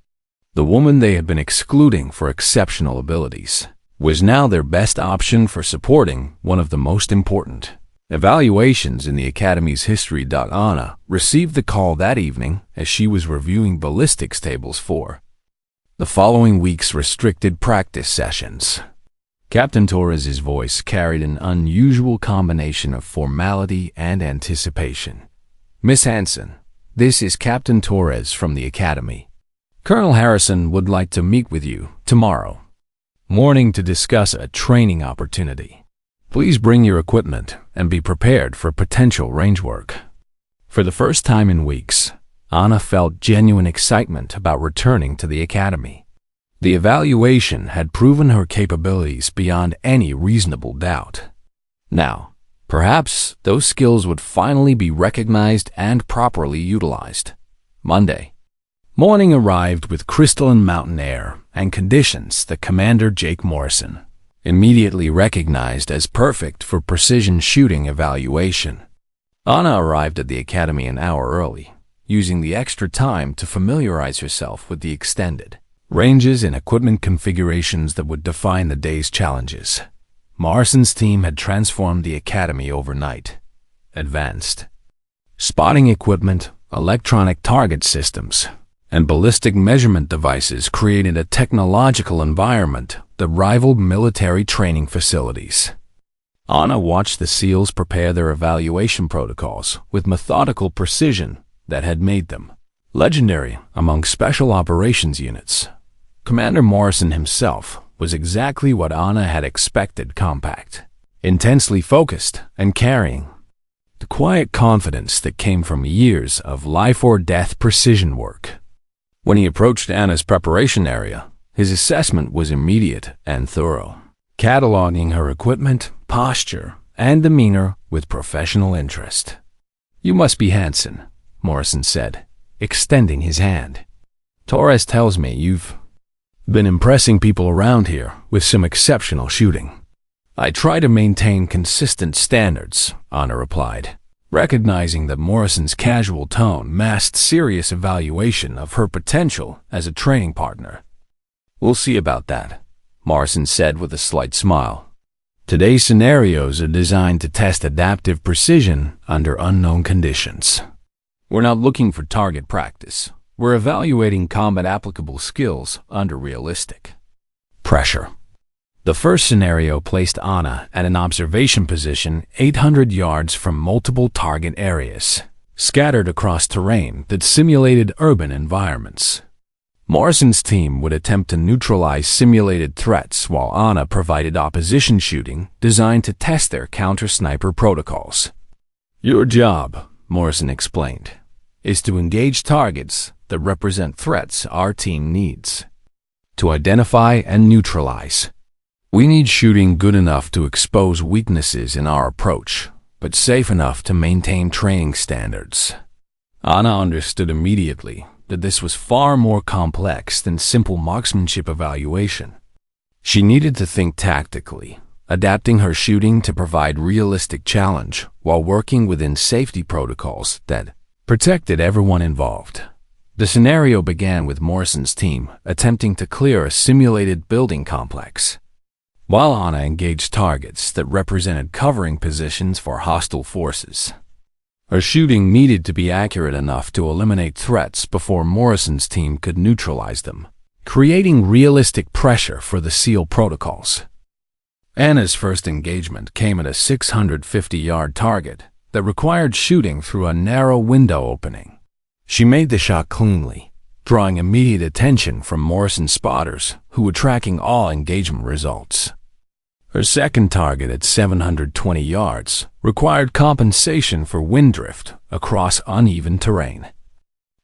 The woman they had been excluding for exceptional abilities was now their best option for supporting one of the most important evaluations in the Academy's history. Anna received the call that evening as she was reviewing ballistics tables for the following week's restricted practice sessions. Captain Torres's voice carried an unusual combination of formality and anticipation. "Miss Hansen, This is Captain Torres from the Academy. Colonel Harrison would like to meet with you tomorrow morning to discuss a training opportunity. Please bring your equipment and be prepared for potential range work." For the first time in weeks, Anna felt genuine excitement about returning to the Academy. The evaluation had proven her capabilities beyond any reasonable doubt. Now, perhaps those skills would finally be recognized and properly utilized. Monday. Morning arrived with crystalline mountain air and conditions that Commander Jake Morrison immediately recognized as perfect for precision shooting evaluation. Anna arrived at the Academy an hour early, using the extra time to familiarize herself with the extended ranges and equipment configurations that would define the day's challenges. Morrison's team had transformed the Academy overnight. Advanced spotting equipment, electronic target systems, and ballistic measurement devices created a technological environment that rivaled military training facilities. Anna watched the SEALs prepare their evaluation protocols with methodical precision that had made them legendary among special operations units. Commander Morrison himself was exactly what Anna had expected: compact, intensely focused, and carrying the quiet confidence that came from years of life-or-death precision work. When he approached Anna's preparation area, his assessment was immediate and thorough, cataloging her equipment, posture, and demeanor with professional interest. "You must be Hansen," Morrison said, extending his hand. "Torres tells me you've been impressing people around here with some exceptional shooting." "I try to maintain consistent standards," Anna replied, recognizing that Morrison's casual tone masked serious evaluation of her potential as a training partner. "We'll see about that," Morrison said with a slight smile. "Today's scenarios are designed to test adaptive precision under unknown conditions. We're not looking for target practice. We're evaluating combat-applicable skills under realistic pressure." The first scenario placed Anna at an observation position 800 yards from multiple target areas, scattered across terrain that simulated urban environments. Morrison's team would attempt to neutralize simulated threats while Anna provided opposition shooting designed to test their counter-sniper protocols. "Your job," Morrison explained, "is to engage targets that represent threats our team needs to identify and neutralize. We need shooting good enough to expose weaknesses in our approach, but safe enough to maintain training standards." Anna understood immediately that this was far more complex than simple marksmanship evaluation. She needed to think tactically, adapting her shooting to provide realistic challenge while working within safety protocols that protected everyone involved. The scenario began with Morrison's team attempting to clear a simulated building complex, while Anna engaged targets that represented covering positions for hostile forces. Her shooting needed to be accurate enough to eliminate threats before Morrison's team could neutralize them, creating realistic pressure for the SEAL protocols. Anna's first engagement came at a 650-yard target that required shooting through a narrow window opening. She made the shot cleanly, drawing immediate attention from Morrison's spotters, who were tracking all engagement results. Her second target at 720 yards required compensation for wind drift across uneven terrain.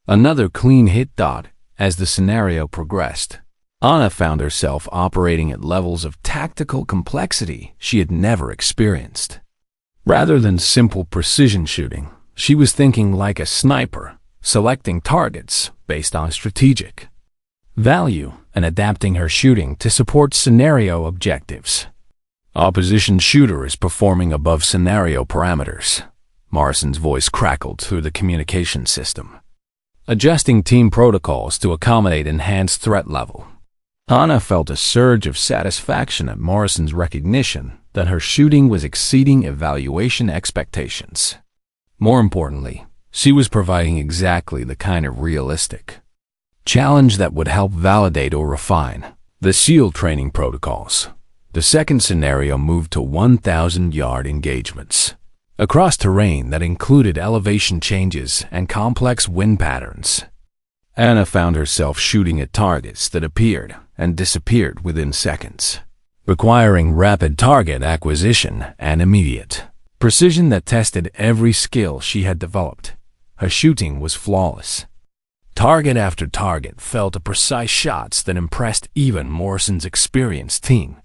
Another clean hit dot. As the scenario progressed, Anna found herself operating at levels of tactical complexity she had never experienced. Rather than simple precision shooting, she was thinking like a sniper, selecting targets based on strategic value and adapting her shooting to support scenario objectives. "Opposition shooter is performing above scenario parameters," Morrison's voice crackled through the communication system, adjusting team protocols to accommodate enhanced threat level. Anna felt a surge of satisfaction at Morrison's recognition that her shooting was exceeding evaluation expectations. More importantly, she was providing exactly the kind of realistic challenge that would help validate or refine the SEAL training protocols. The second scenario moved to 1,000-yard engagements, across terrain that included elevation changes and complex wind patterns. Anna found herself shooting at targets that appeared and disappeared within seconds, requiring rapid target acquisition and immediate precision that tested every skill she had developed. Her shooting was flawless. Target after target fell to precise shots that impressed even Morrison's experienced team.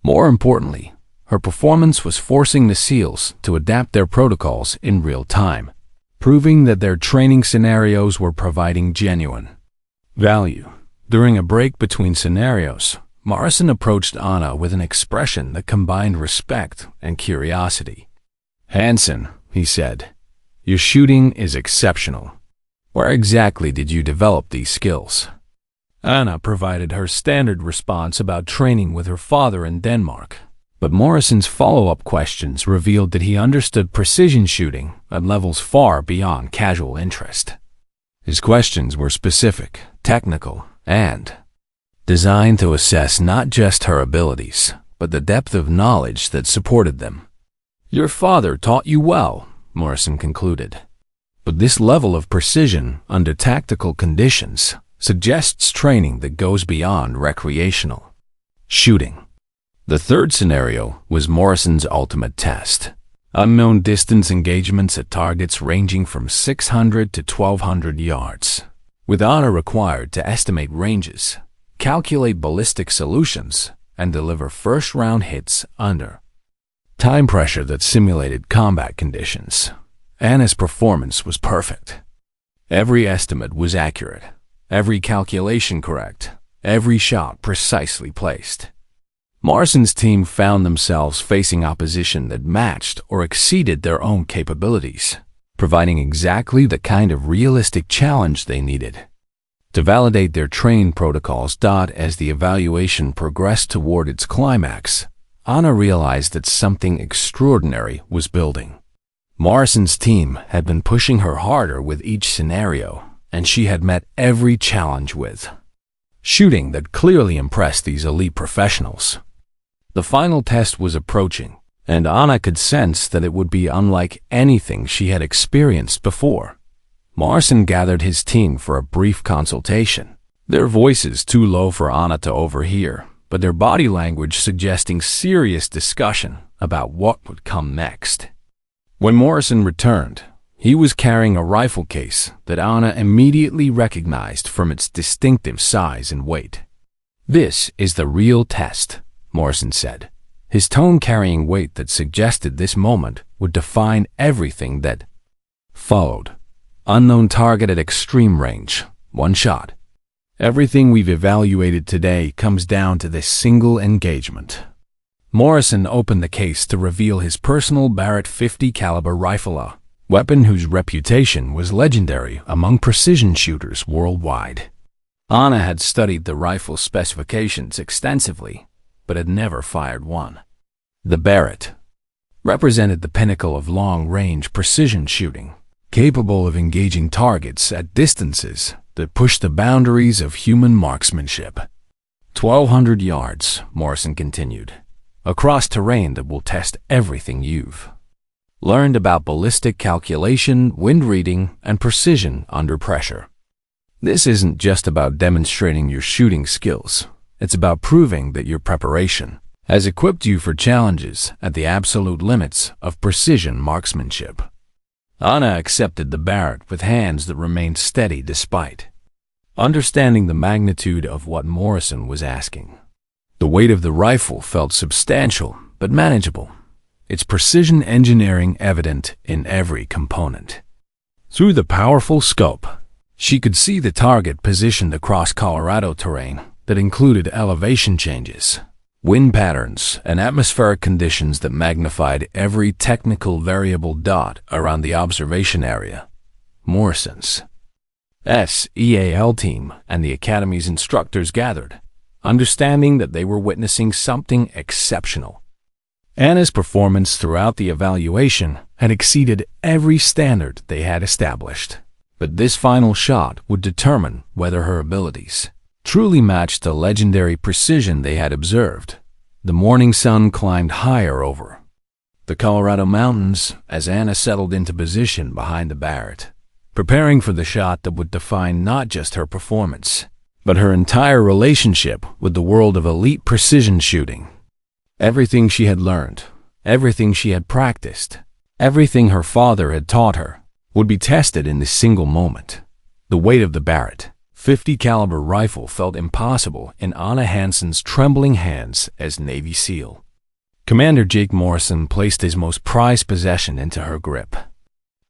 More importantly, her performance was forcing the SEALs to adapt their protocols in real time, proving that their training scenarios were providing genuine value. During a break between scenarios, Morrison approached Anna with an expression that combined respect and curiosity. "Hanson," he said, "your shooting is exceptional. Where exactly did you develop these skills?" Anna provided her standard response about training with her father in Denmark, but Morrison's follow-up questions revealed that he understood precision shooting at levels far beyond casual interest. His questions were specific, technical, and designed to assess not just her abilities, but the depth of knowledge that supported them. "Your father taught you well," Morrison concluded. "But this level of precision under tactical conditions suggests training that goes beyond recreational shooting." The third scenario was Morrison's ultimate test: unknown distance engagements at targets ranging from 600 to 1,200 yards, with Anna required to estimate ranges, calculate ballistic solutions, and deliver first-round hits under time pressure that simulated combat conditions. Anna's performance was perfect. Every estimate was accurate, every calculation correct, every shot precisely placed. Morrison's team found themselves facing opposition that matched or exceeded their own capabilities, providing exactly the kind of realistic challenge they needed. To validate their training protocols, as the evaluation progressed toward its climax, Anna realized that something extraordinary was building. Morrison's team had been pushing her harder with each scenario, and she had met every challenge with shooting that clearly impressed these elite professionals. The final test was approaching, and Anna could sense that it would be unlike anything she had experienced before. Morrison gathered his team for a brief consultation, their voices too low for Anna to overhear, but their body language suggesting serious discussion about what would come next. When Morrison returned, he was carrying a rifle case that Anna immediately recognized from its distinctive size and weight. "This is the real test," Morrison said, his tone carrying weight that suggested this moment would define everything that followed. Unknown target at extreme range, one shot. Everything we've evaluated today comes down to this single engagement. Morrison opened the case to reveal his personal Barrett .50 caliber rifle, a weapon whose reputation was legendary among precision shooters worldwide. Anna had studied the rifle's specifications extensively, but had never fired one. The Barrett represented the pinnacle of long-range precision shooting, capable of engaging targets at distances that pushed the boundaries of human marksmanship. 1,200 yards, Morrison continued, across terrain that will test everything you've learned about ballistic calculation, wind reading, and precision under pressure. This isn't just about demonstrating your shooting skills. It's about proving that your preparation has equipped you for challenges at the absolute limits of precision marksmanship. Anna accepted the Barrett with hands that remained steady despite understanding the magnitude of what Morrison was asking. The weight of the rifle felt substantial but manageable, its precision engineering evident in every component. Through the powerful scope, she could see the target positioned across Colorado terrain that included elevation changes, wind patterns, and atmospheric conditions that magnified every technical variable around the observation area. Morrison's SEAL team and the Academy's instructors gathered, understanding that they were witnessing something exceptional. Anna's performance throughout the evaluation had exceeded every standard they had established, but this final shot would determine whether her abilities truly matched the legendary precision they had observed. The morning sun climbed higher over the Colorado mountains, as Anna settled into position behind the Barrett, preparing for the shot that would define not just her performance, but her entire relationship with the world of elite precision shooting. Everything she had learned, everything she had practiced, everything her father had taught her, would be tested in this single moment. The weight of the Barrett .50 caliber rifle felt impossible in Anna Hansen's trembling hands as Navy SEAL. Commander Jake Morrison placed his most prized possession into her grip.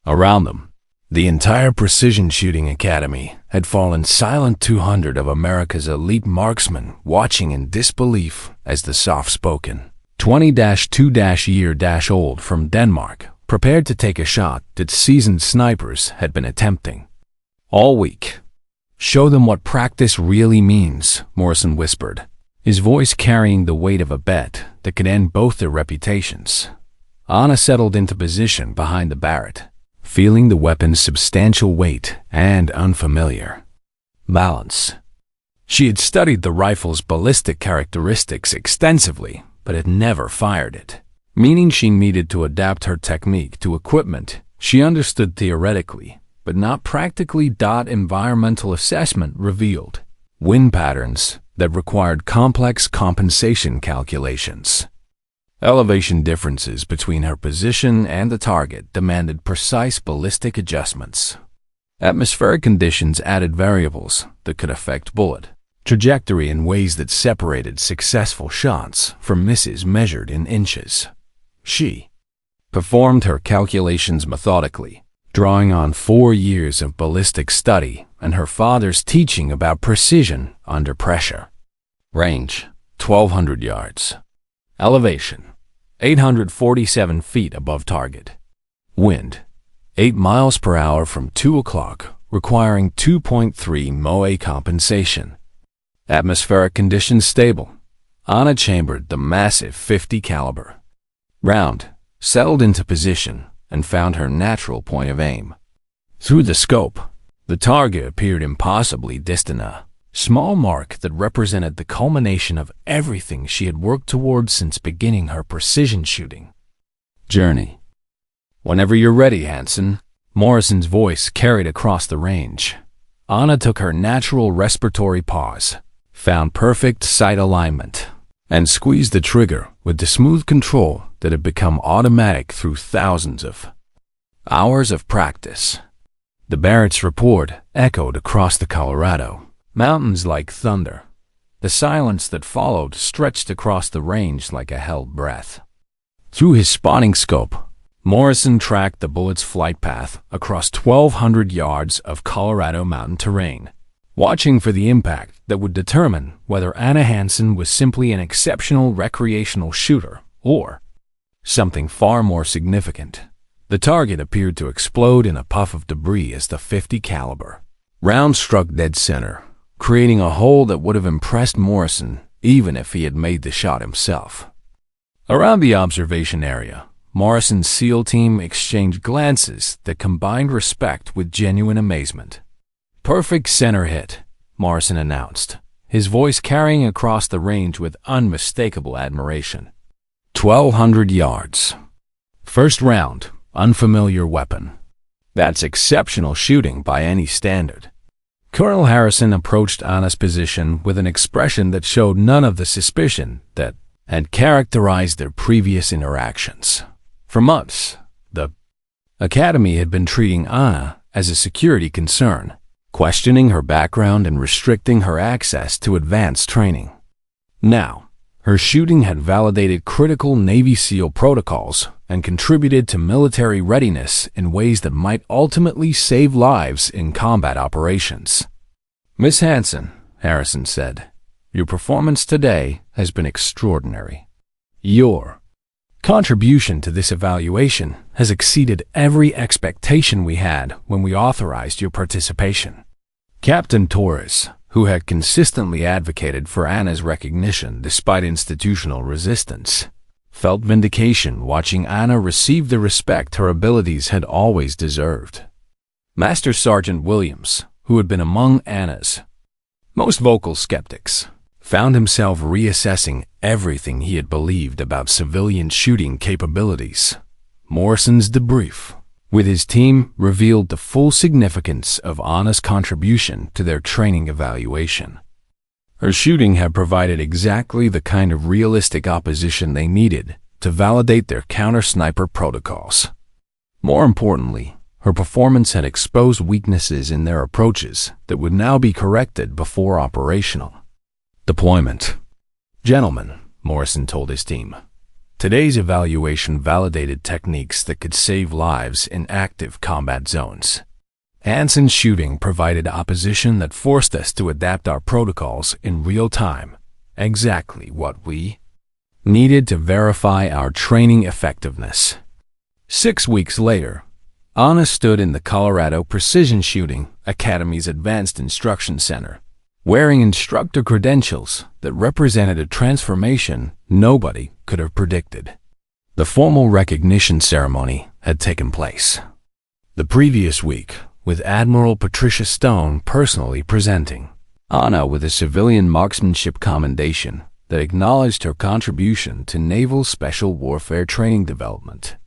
Around them, the entire Precision Shooting Academy had fallen silent. 200 of America's elite marksmen watching in disbelief as the soft-spoken, 20-2-year-old from Denmark prepared to take a shot that seasoned snipers had been attempting all week. "Show them what practice really means," Morrison whispered, his voice carrying the weight of a bet that could end both their reputations. Anna settled into position behind the Barrett, feeling the weapon's substantial weight and unfamiliar balance. She had studied the rifle's ballistic characteristics extensively, but had never fired it, meaning she needed to adapt her technique to equipment she understood theoretically, but not practically. Environmental assessment revealed wind patterns that required complex compensation calculations. Elevation differences between her position and the target demanded precise ballistic adjustments. Atmospheric conditions added variables that could affect bullet trajectory in ways that separated successful shots from misses measured in inches. She performed her calculations methodically, drawing on 4 years of ballistic study and her father's teaching about precision under pressure. Range, 1,200 yards. Elevation, 847 feet above target. Wind, 8 miles per hour from 2 o'clock, requiring 2.3 MOA compensation. Atmospheric conditions stable. Anna chambered the massive .50 caliber round, settled into position, and found her natural point of aim. Through the scope, the target appeared impossibly distant, a small mark that represented the culmination of everything she had worked towards since beginning her precision shooting journey. "Whenever you're ready, Hansen," Morrison's voice carried across the range. Anna took her natural respiratory pause, found perfect sight alignment, and squeezed the trigger with the smooth control that had become automatic through thousands of hours of practice. The Barrett's report echoed across the Colorado mountains like thunder. The silence that followed stretched across the range like a held breath. Through his spotting scope, Morrison tracked the bullet's flight path across 1,200 yards of Colorado mountain terrain, watching for the impact that would determine whether Anna Hansen was simply an exceptional recreational shooter or something far more significant. The target appeared to explode in a puff of debris as the .50 caliber round struck dead center, creating a hole that would have impressed Morrison even if he had made the shot himself. Around the observation area, Morrison's SEAL team exchanged glances that combined respect with genuine amazement. "Perfect center hit," Morrison announced, his voice carrying across the range with unmistakable admiration. 1,200 yards. First round, unfamiliar weapon. That's exceptional shooting by any standard. Colonel Harrison approached Anna's position with an expression that showed none of the suspicion that had characterized their previous interactions. For months, the Academy had been treating Anna as a security concern, questioning her background and restricting her access to advanced training. Now, her shooting had validated critical Navy SEAL protocols and contributed to military readiness in ways that might ultimately save lives in combat operations. "Miss Hansen," Harrison said, "your performance today has been extraordinary. Your contribution to this evaluation has exceeded every expectation we had when we authorized your participation." Captain Torres, who had consistently advocated for Anna's recognition despite institutional resistance, felt vindication watching Anna receive the respect her abilities had always deserved. Master Sergeant Williams, who had been among Anna's most vocal skeptics, found himself reassessing everything he had believed about civilian shooting capabilities. Morrison's debrief with his team revealed the full significance of Anna's contribution to their training evaluation. Her shooting had provided exactly the kind of realistic opposition they needed to validate their counter-sniper protocols. More importantly, her performance had exposed weaknesses in their approaches that would now be corrected before operational deployment. "Gentlemen," Morrison told his team, "today's evaluation validated techniques that could save lives in active combat zones. Hansen's shooting provided opposition that forced us to adapt our protocols in real time, exactly what we needed to verify our training effectiveness." 6 weeks later, Anna stood in the Colorado Precision Shooting Academy's Advanced Instruction Center, wearing instructor credentials that represented a transformation nobody could have predicted. The formal recognition ceremony had taken place the previous week, with Admiral Patricia Stone personally presenting Anna with a civilian marksmanship commendation that acknowledged her contribution to naval special warfare training development.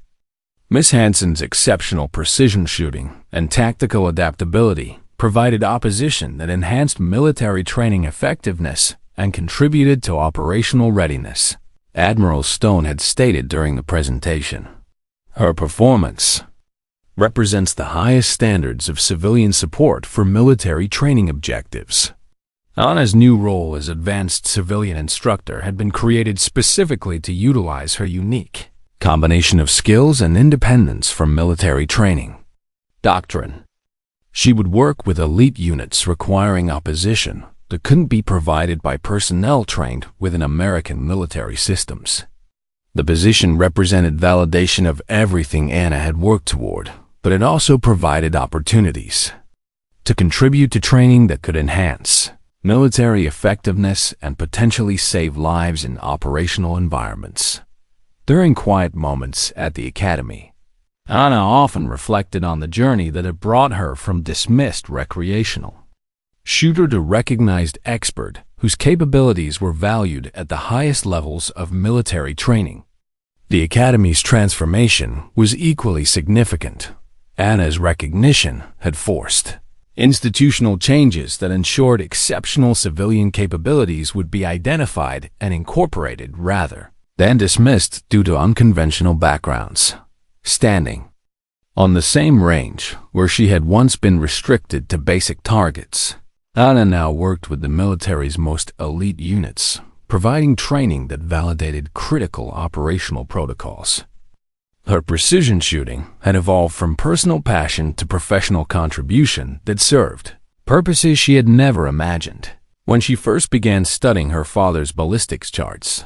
Miss Hansen's exceptional precision shooting and tactical adaptability provided opposition that enhanced military training effectiveness and contributed to operational readiness, Admiral Stone had stated during the presentation. Her performance represents the highest standards of civilian support for military training objectives. Anna's new role as advanced civilian instructor had been created specifically to utilize her unique combination of skills and independence from military training doctrine. She would work with elite units requiring opposition that couldn't be provided by personnel trained within American military systems. The position represented validation of everything Anna had worked toward, but it also provided opportunities to contribute to training that could enhance military effectiveness and potentially save lives in operational environments. During quiet moments at the academy, Anna often reflected on the journey that had brought her from dismissed recreational shooter to recognized expert whose capabilities were valued at the highest levels of military training. The academy's transformation was equally significant. Anna's recognition had forced institutional changes that ensured exceptional civilian capabilities would be identified and incorporated rather than dismissed due to unconventional backgrounds. Standing on the same range where she had once been restricted to basic targets, Anna now worked with the military's most elite units, providing training that validated critical operational protocols. Her precision shooting had evolved from personal passion to professional contribution that served purposes she had never imagined. When she first began studying her father's ballistics charts,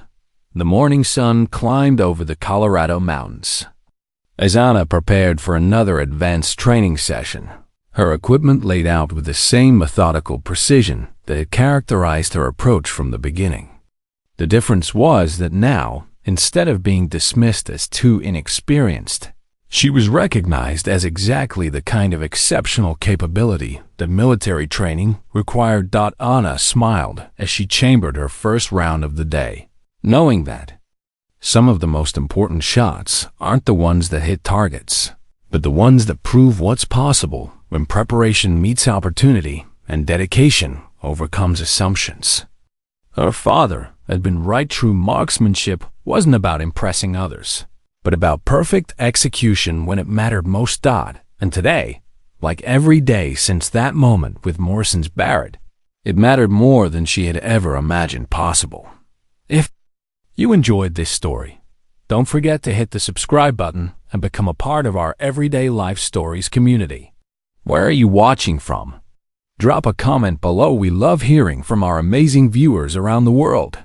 the morning sun climbed over the Colorado mountains. As Anna prepared for another advanced training session, her equipment laid out with the same methodical precision that had characterized her approach from the beginning. The difference was that now, instead of being dismissed as too inexperienced, she was recognized as exactly the kind of exceptional capability that military training required. Anna smiled as she chambered her first round of the day, knowing that some of the most important shots aren't the ones that hit targets, but the ones that prove what's possible when preparation meets opportunity and dedication overcomes assumptions. Her father had been right. True marksmanship wasn't about impressing others, but about perfect execution when it mattered most. And today, like every day since that moment with Morrison's Barrett, it mattered more than she had ever imagined possible. If you enjoyed this story, don't forget to hit the subscribe button and become a part of our Everyday Life Stories community. Where are you watching from? Drop a comment below. We love hearing from our amazing viewers around the world.